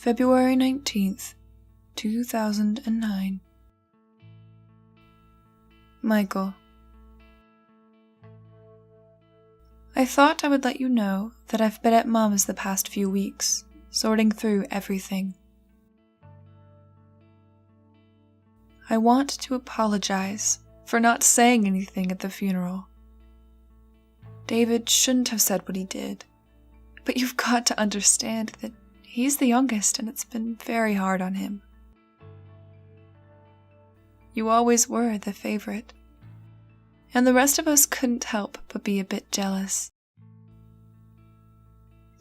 February 19th, 2009. Michael. I thought I would let you know that I've been at Mom's the past few weeks, sorting through everything. I want to apologize for not saying anything at the funeral. David shouldn't have said what he did, but you've got to understand that he's the youngest and it's been very hard on him. You always were the favorite, and the rest of us couldn't help but be a bit jealous.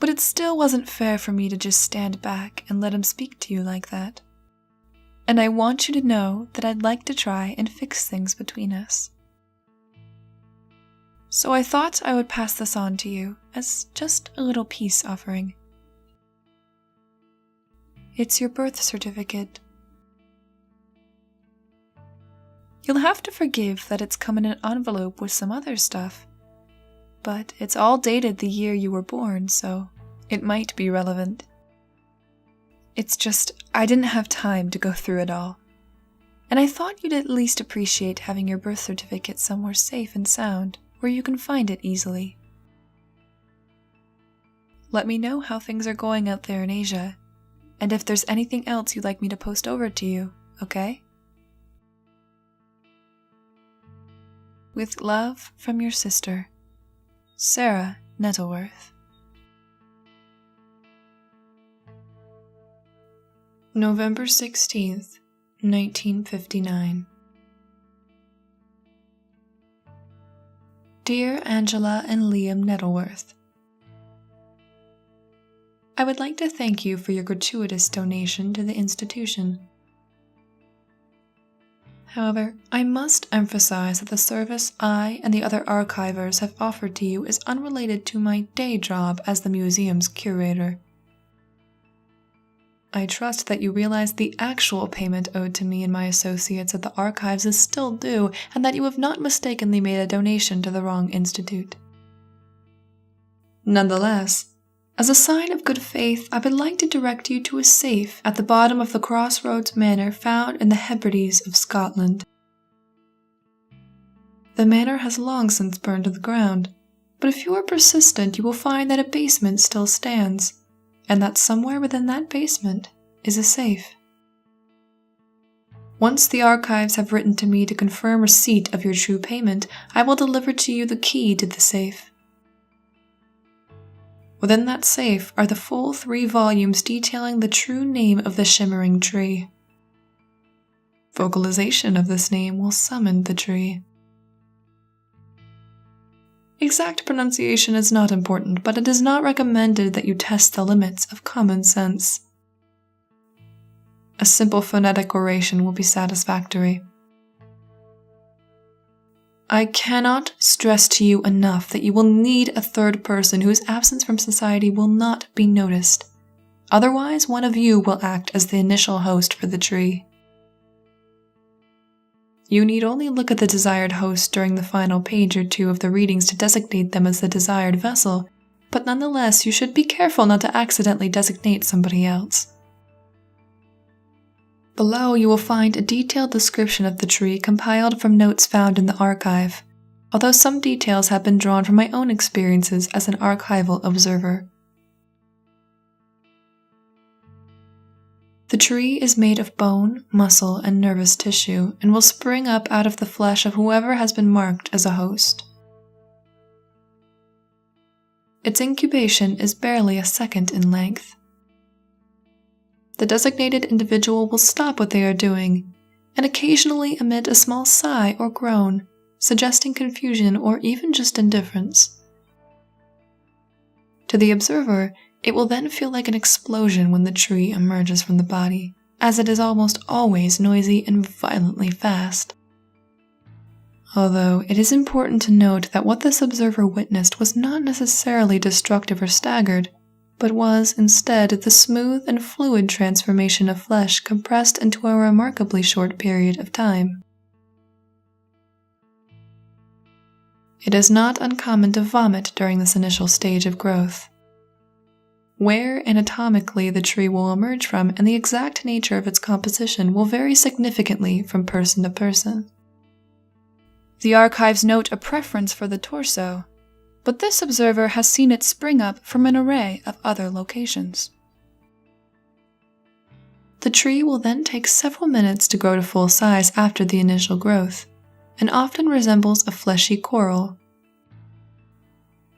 But it still wasn't fair for me to just stand back and let him speak to you like that. And I want you to know that I'd like to try and fix things between us. So I thought I would pass this on to you as just a little peace offering. It's your birth certificate. You'll have to forgive that it's come in an envelope with some other stuff, but it's all dated the year you were born, so it might be relevant. It's just, I didn't have time to go through it all, and I thought you'd at least appreciate having your birth certificate somewhere safe and sound, where you can find it easily. Let me know how things are going out there in Asia, and if there's anything else you'd like me to post over to you, okay? With love from your sister, Sarah Nettleworth. November 16th, 1959. Dear Angela and Liam Nettleworth, I would like to thank you for your gratuitous donation to the institution. However, I must emphasize that the service I and the other archivers have offered to you is unrelated to my day job as the museum's curator. I trust that you realize the actual payment owed to me and my associates at the archives is still due, and that you have not mistakenly made a donation to the wrong institute. Nonetheless, as a sign of good faith, I would like to direct you to a safe at the bottom of the Crossroads Manor found in the Hebrides of Scotland. The manor has long since burned to the ground, but if you are persistent, you will find that a basement still stands, and that somewhere within that basement is a safe. Once the archives have written to me to confirm receipt of your true payment, I will deliver to you the key to the safe. Within that safe are the full 3 volumes detailing the true name of the Shimmering tree. Vocalization of this name will summon the tree. Exact pronunciation is not important, but it is not recommended that you test the limits of common sense. A simple phonetic oration will be satisfactory. I cannot stress to you enough that you will need a third person whose absence from society will not be noticed. Otherwise, one of you will act as the initial host for the tree. You need only look at the desired host during the final page or two of the readings to designate them as the desired vessel, but nonetheless you should be careful not to accidentally designate somebody else. Below you will find a detailed description of the tree compiled from notes found in the archive, although some details have been drawn from my own experiences as an archival observer. The tree is made of bone, muscle, and nervous tissue, and will spring up out of the flesh of whoever has been marked as a host. Its incubation is barely a second in length. The designated individual will stop what they are doing, and occasionally emit a small sigh or groan, suggesting confusion or even just indifference. To the observer, it will then feel like an explosion when the tree emerges from the body, as it is almost always noisy and violently fast. Although it is important to note that what this observer witnessed was not necessarily destructive or staggered, but was instead the smooth and fluid transformation of flesh compressed into a remarkably short period of time. It is not uncommon to vomit during this initial stage of growth. Where anatomically the tree will emerge from and the exact nature of its composition will vary significantly from person to person. The archives note a preference for the torso, but this observer has seen it spring up from an array of other locations. The tree will then take several minutes to grow to full size after the initial growth, and often resembles a fleshy coral.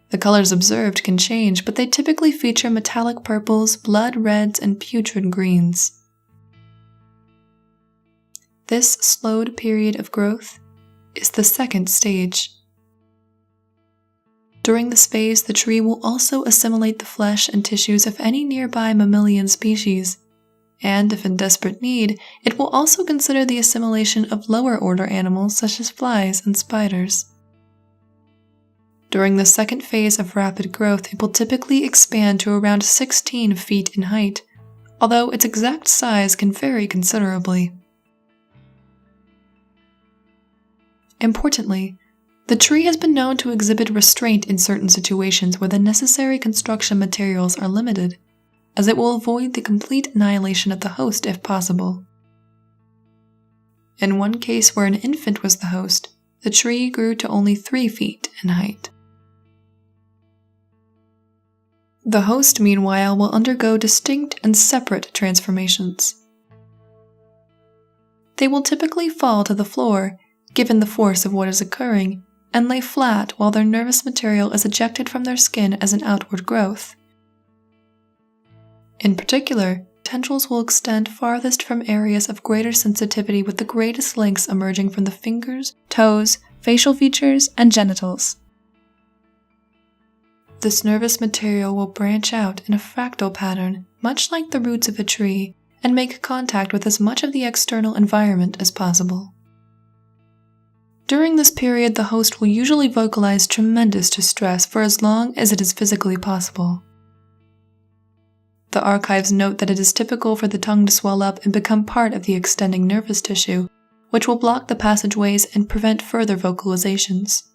The colors observed can change, but they typically feature metallic purples, blood reds, and putrid greens. This slowed period of growth is the second stage. During this phase, the tree will also assimilate the flesh and tissues of any nearby mammalian species, and if in desperate need, it will also consider the assimilation of lower-order animals such as flies and spiders. During the second phase of rapid growth, it will typically expand to around 16 feet in height, although its exact size can vary considerably. Importantly, the tree has been known to exhibit restraint in certain situations where the necessary construction materials are limited, as it will avoid the complete annihilation of the host if possible. In one case where an infant was the host, the tree grew to only 3 feet in height. The host, meanwhile, will undergo distinct and separate transformations. They will typically fall to the floor, given the force of what is occurring, and lay flat while their nervous material is ejected from their skin as an outward growth. In particular, tendrils will extend farthest from areas of greater sensitivity with the greatest lengths emerging from the fingers, toes, facial features, and genitals. This nervous material will branch out in a fractal pattern, much like the roots of a tree, and make contact with as much of the external environment as possible. During this period, the host will usually vocalize tremendous distress for as long as it is physically possible. The archives note that it is typical for the tongue to swell up and become part of the extending nervous tissue, which will block the passageways and prevent further vocalizations.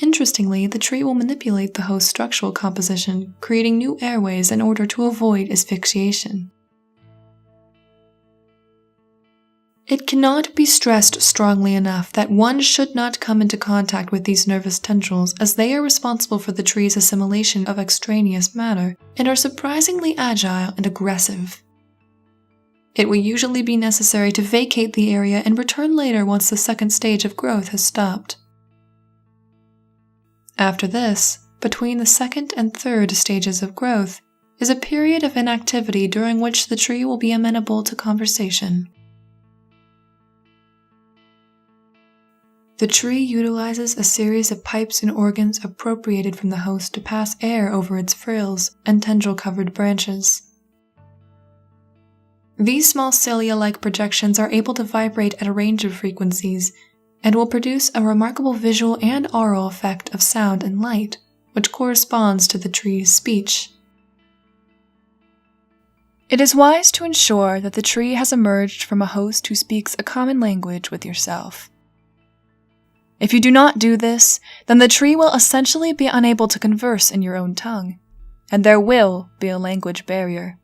Interestingly, the tree will manipulate the host's structural composition, creating new airways in order to avoid asphyxiation. It cannot be stressed strongly enough that one should not come into contact with these nervous tendrils, as they are responsible for the tree's assimilation of extraneous matter and are surprisingly agile and aggressive. It will usually be necessary to vacate the area and return later once the second stage of growth has stopped. After this, between the second and third stages of growth, is a period of inactivity during which the tree will be amenable to conversation. The tree utilizes a series of pipes and organs appropriated from the host to pass air over its frills and tendril-covered branches. These small cilia-like projections are able to vibrate at a range of frequencies, and will produce a remarkable visual and aural effect of sound and light, which corresponds to the tree's speech. It is wise to ensure that the tree has emerged from a host who speaks a common language with yourself. If you do not do this, then the tree will essentially be unable to converse in your own tongue, and there will be a language barrier.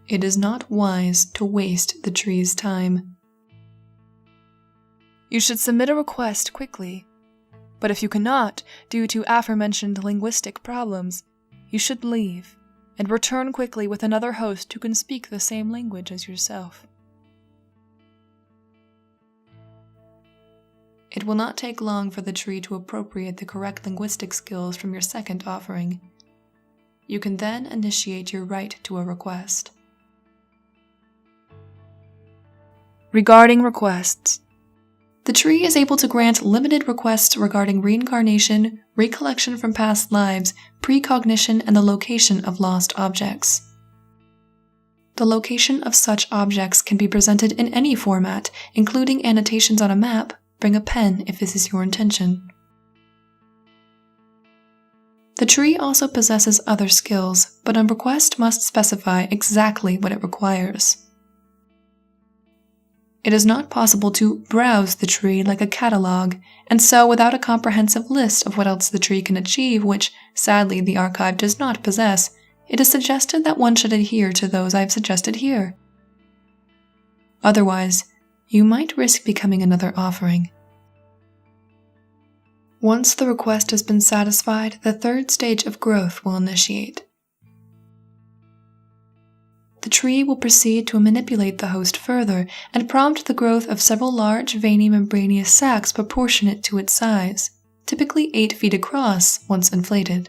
It is not wise to waste the tree's time. You should submit a request quickly, but if you cannot, due to aforementioned linguistic problems, you should leave and return quickly with another host who can speak the same language as yourself. It will not take long for the tree to appropriate the correct linguistic skills from your second offering. You can then initiate your right to a request. Regarding requests, the tree is able to grant limited requests regarding reincarnation, recollection from past lives, precognition, and the location of lost objects. The location of such objects can be presented in any format, including annotations on a map. Bring a pen if this is your intention. The tree also possesses other skills, but on request must specify exactly what it requires. It is not possible to browse the tree like a catalog, and so without a comprehensive list of what else the tree can achieve, which sadly the archive does not possess, it is suggested that one should adhere to those I have suggested here. Otherwise, you might risk becoming another offering. Once the request has been satisfied, the third stage of growth will initiate. The tree will proceed to manipulate the host further and prompt the growth of several large veiny membranous sacs proportionate to its size, typically 8 feet across once inflated.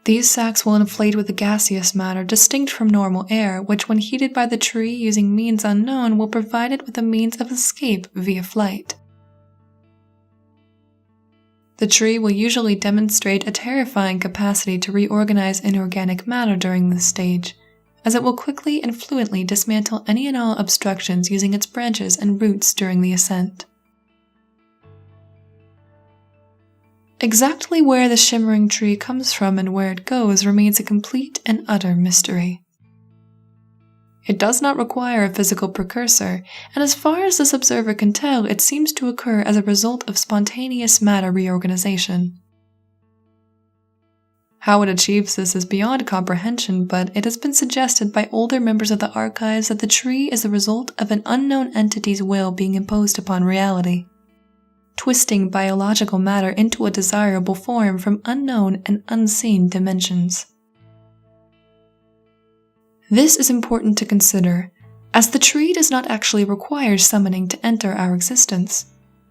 These sacs will inflate with a gaseous matter distinct from normal air, which when heated by the tree using means unknown will provide it with a means of escape via flight. The tree will usually demonstrate a terrifying capacity to reorganize inorganic matter during this stage, as it will quickly and fluently dismantle any and all obstructions using its branches and roots during the ascent. Exactly where the shimmering tree comes from and where it goes remains a complete and utter mystery. It does not require a physical precursor, and as far as this observer can tell, it seems to occur as a result of spontaneous matter reorganization. How it achieves this is beyond comprehension, but it has been suggested by older members of the archives that the tree is the result of an unknown entity's will being imposed upon reality, twisting biological matter into a desirable form from unknown and unseen dimensions. This is important to consider, as the tree does not actually require summoning to enter our existence.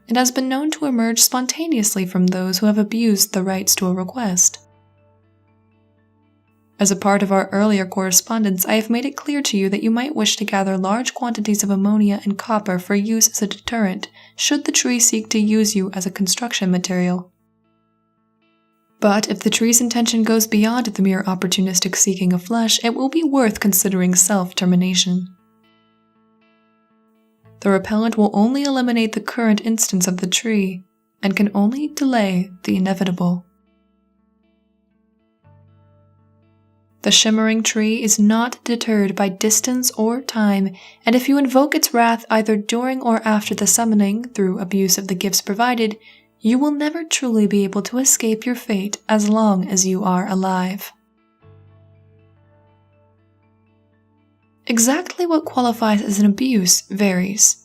It has been known to emerge spontaneously from those who have abused the rights to a request. As a part of our earlier correspondence, I have made it clear to you that you might wish to gather large quantities of ammonia and copper for use as a deterrent, should the tree seek to use you as a construction material. But if the tree's intention goes beyond the mere opportunistic seeking of flesh, it will be worth considering self-termination. The repellent will only eliminate the current instance of the tree, and can only delay the inevitable. The shimmering tree is not deterred by distance or time, and if you invoke its wrath either during or after the summoning through abuse of the gifts provided, you will never truly be able to escape your fate as long as you are alive. Exactly what qualifies as an abuse varies.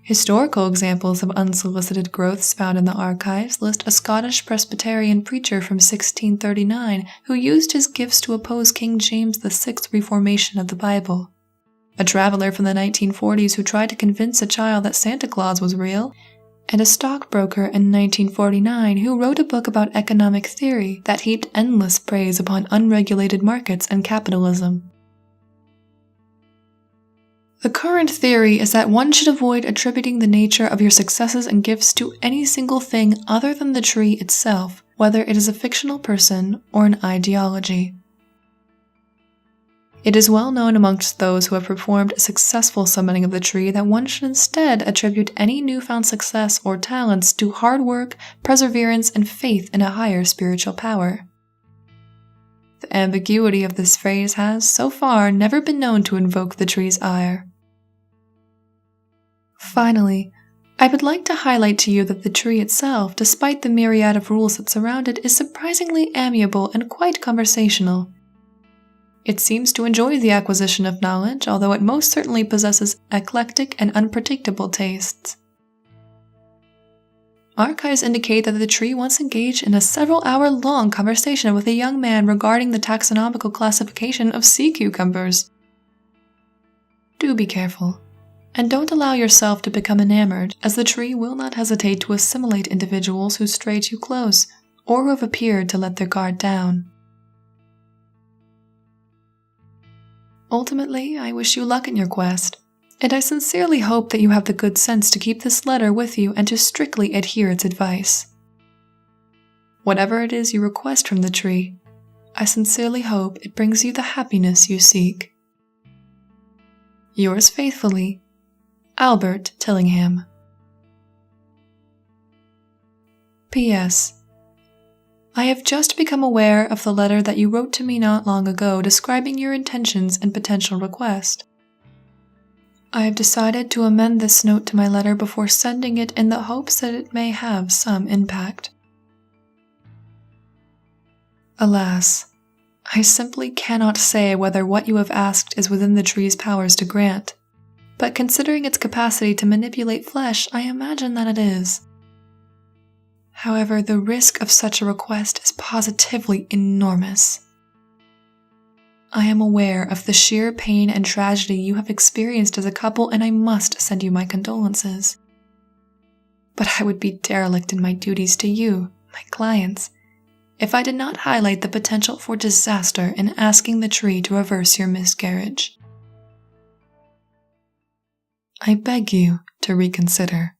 Historical examples of unsolicited growths found in the archives list a Scottish Presbyterian preacher from 1639 who used his gifts to oppose King James VI's reformation of the Bible, a traveler from the 1940s who tried to convince a child that Santa Claus was real, and a stockbroker in 1949 who wrote a book about economic theory that heaped endless praise upon unregulated markets and capitalism. The current theory is that one should avoid attributing the nature of your successes and gifts to any single thing other than the tree itself, whether it is a fictional person or an ideology. It is well known amongst those who have performed a successful summoning of the tree that one should instead attribute any newfound success or talents to hard work, perseverance, and faith in a higher spiritual power. The ambiguity of this phrase has, so far, never been known to invoke the tree's ire. Finally, I would like to highlight to you that the tree itself, despite the myriad of rules that surround it, is surprisingly amiable and quite conversational. It seems to enjoy the acquisition of knowledge, although it most certainly possesses eclectic and unpredictable tastes. Archives indicate that the tree once engaged in a several-hour-long conversation with a young man regarding the taxonomical classification of sea cucumbers. Do be careful, and don't allow yourself to become enamored, as the tree will not hesitate to assimilate individuals who stray too close, or who have appeared to let their guard down. Ultimately, I wish you luck in your quest, and I sincerely hope that you have the good sense to keep this letter with you and to strictly adhere its advice. Whatever it is you request from the tree, I sincerely hope it brings you the happiness you seek. Yours faithfully, Albert Tillingham. P.S. I have just become aware of the letter that you wrote to me not long ago describing your intentions and potential request. I have decided to amend this note to my letter before sending it in the hopes that it may have some impact. Alas, I simply cannot say whether what you have asked is within the tree's powers to grant, but considering its capacity to manipulate flesh, I imagine that it is. However, the risk of such a request is positively enormous. I am aware of the sheer pain and tragedy you have experienced as a couple, and I must send you my condolences. But I would be derelict in my duties to you, my clients, if I did not highlight the potential for disaster in asking the tree to reverse your miscarriage. I beg you to reconsider.